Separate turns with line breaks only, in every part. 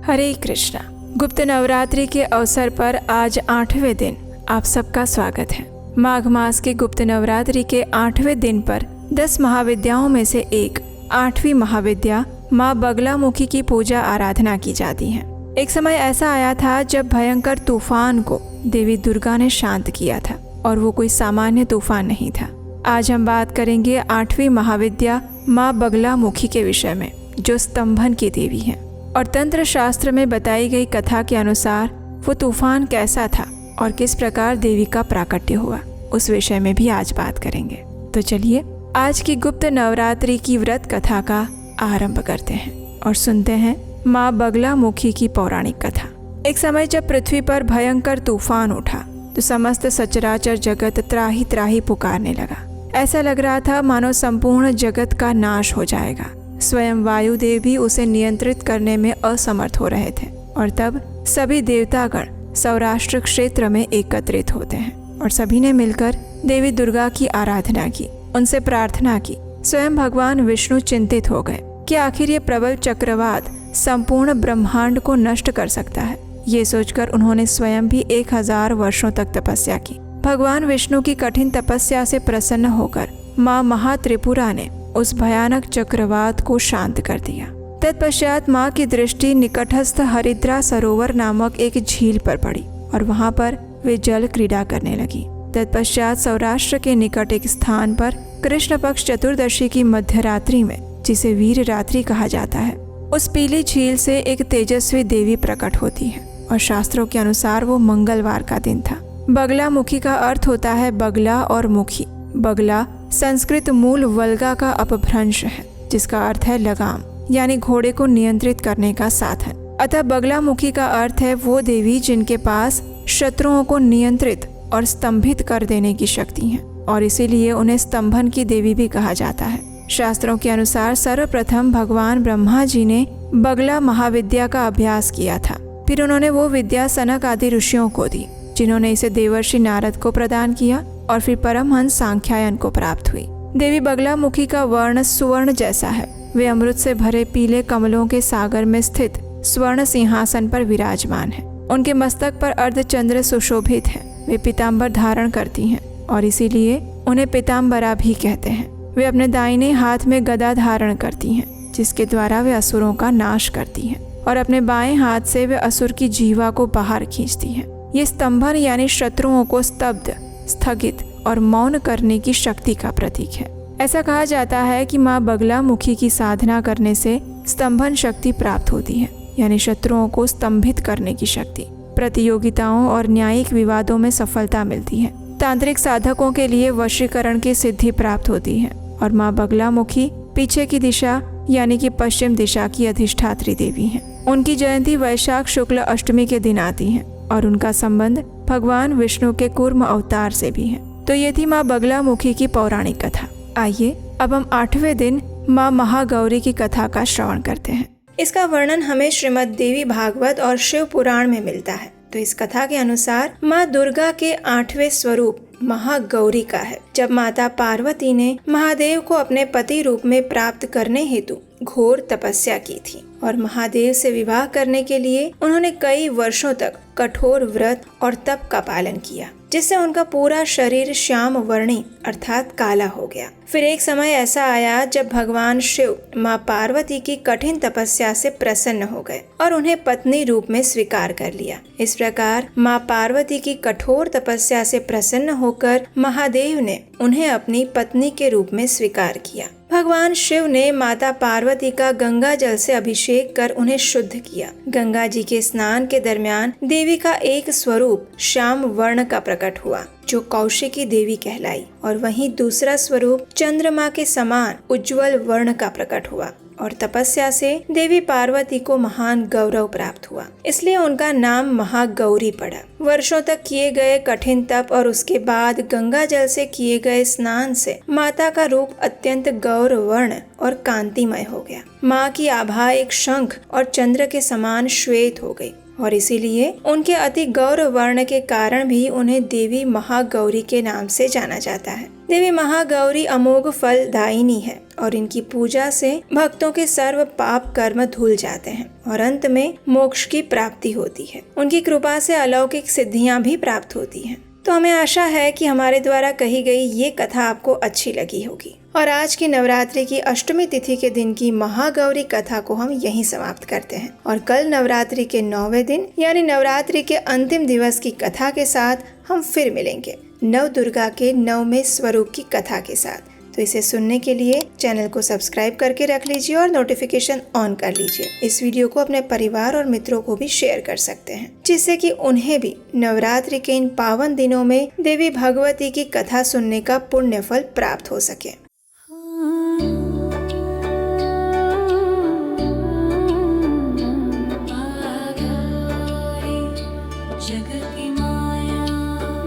हरे कृष्णा। गुप्त नवरात्रि के अवसर पर आज 8वें दिन आप सबका स्वागत है। माघ मास के गुप्त नवरात्रि के 8वें दिन पर 10 महाविद्याओं में से एक 8वीं महाविद्या माँ बगलामुखी की पूजा आराधना की जाती है। एक समय ऐसा आया था जब भयंकर तूफान को देवी दुर्गा ने शांत किया था और वो कोई सामान्य तूफान नहीं था। आज हम बात करेंगे 8वीं महाविद्या माँ बगलामुखी के विषय में, जो स्तंभन की देवी है। और तंत्र शास्त्र में बताई गई कथा के अनुसार वो तूफान कैसा था और किस प्रकार देवी का प्राकट्य हुआ, उस विषय में भी आज बात करेंगे। तो चलिए आज की गुप्त नवरात्रि की व्रत कथा का आरंभ करते हैं और सुनते हैं माँ बगलामुखी की पौराणिक कथा। एक समय जब पृथ्वी पर भयंकर तूफान उठा तो समस्त सचराचर जगत त्राही त्राही पुकारने लगा। ऐसा लग रहा था मानो संपूर्ण जगत का नाश हो जाएगा। स्वयं वायुदेव भी उसे नियंत्रित करने में असमर्थ हो रहे थे। और तब सभी देवतागण सौराष्ट्र क्षेत्र में एकत्रित होते हैं और सभी ने मिलकर देवी दुर्गा की आराधना की, उनसे प्रार्थना की। स्वयं भगवान विष्णु चिंतित हो गए कि आखिर ये प्रबल चक्रवात संपूर्ण ब्रह्मांड को नष्ट कर सकता है। ये सोचकर उन्होंने स्वयं भी 1000 वर्षों तक तपस्या की। भगवान विष्णु की कठिन तपस्या से प्रसन्न होकर माँ महात्रिपुरा ने उस भयानक चक्रवात को शांत कर दिया। तत्पश्चात माँ की दृष्टि निकटस्थ हरिद्रा सरोवर नामक एक झील पर पड़ी और वहाँ पर वे जल क्रीड़ा करने लगी। तत्पश्चात सौराष्ट्र के निकट एक स्थान पर कृष्ण पक्ष चतुर्दशी की मध्यरात्रि में, जिसे वीर रात्रि कहा जाता है, उस पीली झील से एक तेजस्वी देवी प्रकट होती है और शास्त्रों के अनुसार वो मंगलवार का दिन था। बगलामुखी का अर्थ होता है बगला और मुखी। बगला संस्कृत मूल वल्गा का अपभ्रंश है, जिसका अर्थ है लगाम, यानी घोड़े को नियंत्रित करने का साधन। अतः बगलामुखी का अर्थ है वो देवी जिनके पास शत्रुओं को नियंत्रित और स्तंभित कर देने की शक्ति है, और इसीलिए उन्हें स्तंभन की देवी भी कहा जाता है। शास्त्रों के अनुसार सर्वप्रथम भगवान ब्रह्मा जी ने बगला महाविद्या का अभ्यास किया था। फिर उन्होंने वो विद्या सनक आदि ऋषियों को दी, जिन्होंने इसे देवर्षि नारद को प्रदान किया, और फिर परमहंस सांख्यायन को प्राप्त हुई। देवी बगलामुखी का वर्ण सुवर्ण जैसा है। वे अमृत से भरे पीले कमलों के सागर में स्थित स्वर्ण सिंहासन पर विराजमान है। उनके मस्तक पर अर्धचंद्र सुशोभित है। वे पीताम्बर धारण करती हैं और इसीलिए उन्हें पीताम्बरा भी कहते हैं। वे अपने दाहिने हाथ में गदा धारण करती हैं, जिसके द्वारा वे असुरों का नाश करती हैं, और अपने बाएं हाथ से वे असुर की जीवा को बाहर खींचती हैं। ये स्तंभन यानी शत्रुओं को स्तब्ध, स्थगित और मौन करने की शक्ति का प्रतीक है। ऐसा कहा जाता है कि माँ बगलामुखी की साधना करने से स्तंभन शक्ति प्राप्त होती है, यानी शत्रुओं को स्तंभित करने की शक्ति। प्रतियोगिताओं और न्यायिक विवादों में सफलता मिलती है। तांत्रिक साधकों के लिए वशीकरण की सिद्धि प्राप्त होती है। और माँ बगलामुखी पीछे की दिशा यानी कि पश्चिम दिशा की अधिष्ठात्री देवी है। उनकी जयंती वैशाख शुक्ल अष्टमी के दिन आती है और उनका संबंध भगवान विष्णु के कूर्म अवतार से भी है। तो ये थी माँ बगलामुखी की पौराणिक कथा। आइए अब हम 8वें दिन माँ महागौरी की कथा का श्रवण करते हैं। इसका वर्णन हमें श्रीमद् देवी भागवत और शिव पुराण में मिलता है। तो इस कथा के अनुसार माँ दुर्गा के 8वें स्वरूप महागौरी का है। जब माता पार्वती ने महादेव को अपने पति रूप में प्राप्त करने हेतु घोर तपस्या की थी और महादेव से विवाह करने के लिए उन्होंने कई वर्षों तक कठोर व्रत और तप का पालन किया, जिससे उनका पूरा शरीर श्याम वर्णी अर्थात काला हो गया। फिर एक समय ऐसा आया जब भगवान शिव माँ पार्वती की कठिन तपस्या से प्रसन्न हो गए और उन्हें पत्नी रूप में स्वीकार कर लिया। इस प्रकार माँ पार्वती की कठोर तपस्या से प्रसन्न होकर महादेव ने उन्हें अपनी पत्नी के रूप में स्वीकार किया। भगवान शिव ने माता पार्वती का गंगा जल से अभिषेक कर उन्हें शुद्ध किया। गंगा जी के स्नान के दरमियान देवी का एक स्वरूप श्याम वर्ण का प्रकट हुआ, जो कौशिकी देवी कहलाई, और वहीं दूसरा स्वरूप चंद्रमा के समान उज्जवल वर्ण का प्रकट हुआ। और तपस्या से देवी पार्वती को महान गौरव प्राप्त हुआ, इसलिए उनका नाम महागौरी पड़ा। वर्षों तक किए गए कठिन तप और उसके बाद गंगा जल से किए गए स्नान से माता का रूप अत्यंत गौर वर्ण और कांतिमय हो गया। माँ की आभा एक शंख और चंद्र के समान श्वेत हो गई और इसीलिए उनके अति गौर वर्ण के कारण भी उन्हें देवी महागौरी के नाम से जाना जाता है। देवी महागौरी अमोघ फलदायिनी है और इनकी पूजा से भक्तों के सर्व पाप कर्म धुल जाते हैं और अंत में मोक्ष की प्राप्ति होती है। उनकी कृपा से अलौकिक सिद्धियां भी प्राप्त होती हैं। तो हमें आशा है कि हमारे द्वारा कही गई ये कथा आपको अच्छी लगी होगी और आज की नवरात्रि की अष्टमी तिथि के दिन की महागौरी कथा को हम यहीं समाप्त करते हैं और कल नवरात्रि के 9वें दिन यानी नवरात्रि के अंतिम दिवस की कथा के साथ हम फिर मिलेंगे, नव दुर्गा के 9वें स्वरूप की कथा के साथ। तो इसे सुनने के लिए चैनल को सब्सक्राइब करके रख लीजिए और नोटिफिकेशन ऑन कर लीजिए। इस वीडियो को अपने परिवार और मित्रों को भी शेयर कर सकते हैं, जिससे कि उन्हें भी नवरात्रि के इन पावन दिनों में देवी भगवती की कथा सुनने का पुण्य फल प्राप्त हो सके।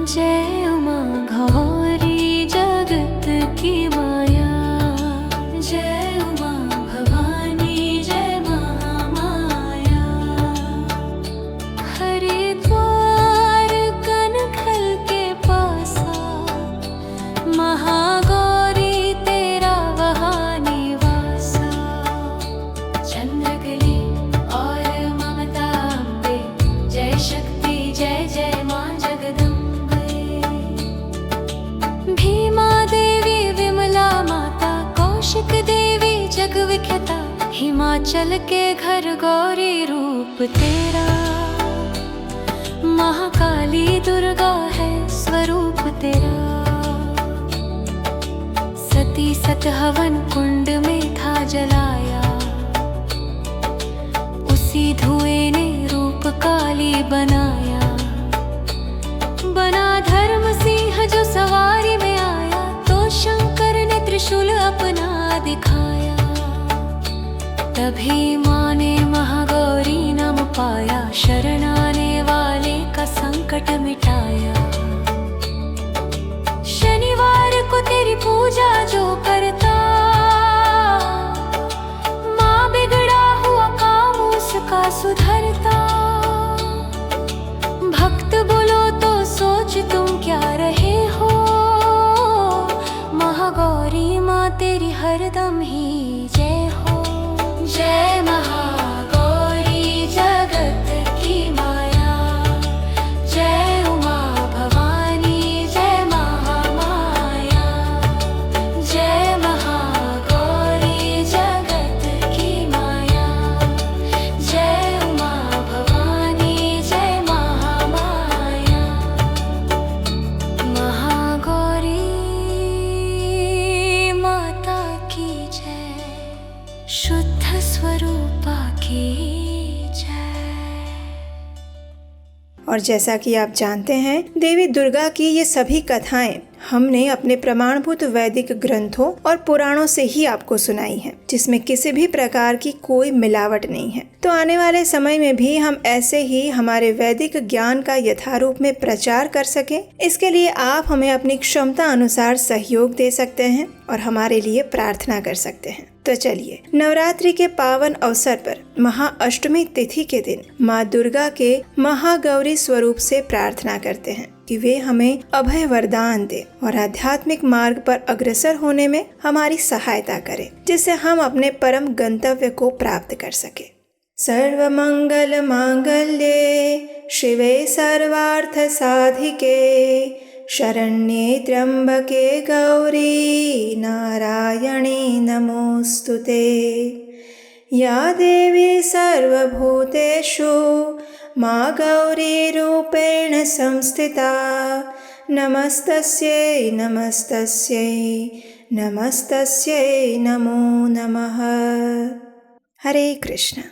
जय उमा गौरी जगत की माया, जय उमा भवानी जय महामाया। हरिद्वार कनखल के पासा, महागौरी तेरा वहाँ निवासा। चंद्रकली और ममता अम्बे, जय शक्ति जय जय माँ जगदम्बे। भीमा देवी विमला माता, कौशिक देवी जग विख्याता। हिमाचल के घर गौरी रूप तेरा, महाकाली दुर्गा है स्वरूप तेरा। सती सत हवन कुंड में था जलाया, उसी धुएं ने रूप काली बनाया। बना धर्म सिंह जो सवारी में आया, तो शंकर ने त्रिशूल अपना दिखाया। तभी माँ ने महागौरी नाम पाया, शरण आने वाले का संकट मिटाया। शनिवार को तेरी पूजा जो करता, माँ बिगड़ा हुआ काम उसका सुधरता। भक्त बोलो तो सोच तुम क्या रहे हो, महागौरी माँ तेरी हरदम ही जय हो। जय महागौरी जगत की माया, जय उमा भवानी जय महामाया। जय महागौरी जगत की माया, जय उमा भवानी जय महामाया। महागौरी माता की जय, शुद्ध स्वरूपा की जय।
और जैसा कि आप जानते हैं, देवी दुर्गा की ये सभी कथाएं हमने अपने प्रमाणभूत वैदिक ग्रंथों और पुराणों से ही आपको सुनाई हैं, जिसमें किसी भी प्रकार की कोई मिलावट नहीं है। तो आने वाले समय में भी हम ऐसे ही हमारे वैदिक ज्ञान का यथारूप में प्रचार कर सकें, इसके लिए आप हमें अपनी क्षमता अनुसार सहयोग दे सकते हैं और हमारे लिए प्रार्थना कर सकते हैं। तो चलिए, नवरात्रि के पावन अवसर पर महाअष्टमी तिथि के दिन माँ दुर्गा के महागौरी स्वरूप से प्रार्थना करते हैं कि वे हमें अभय वरदान दे और आध्यात्मिक मार्ग पर अग्रसर होने में हमारी सहायता करें, जिससे हम अपने परम गंतव्य को प्राप्त कर सके। सर्वमंगल मांगल्ये शिवे सर्वार्थ साधिके, शरण्ये त्र्यंबके गौरी नारायणी नमोस्तुते। या देवी सर्वभूतेषु माँ गौरी रूपेण संस्थिता, नमस्तस्यै नमस्तस्यै नमस्तस्यै नमो नमः। हरे कृष्ण।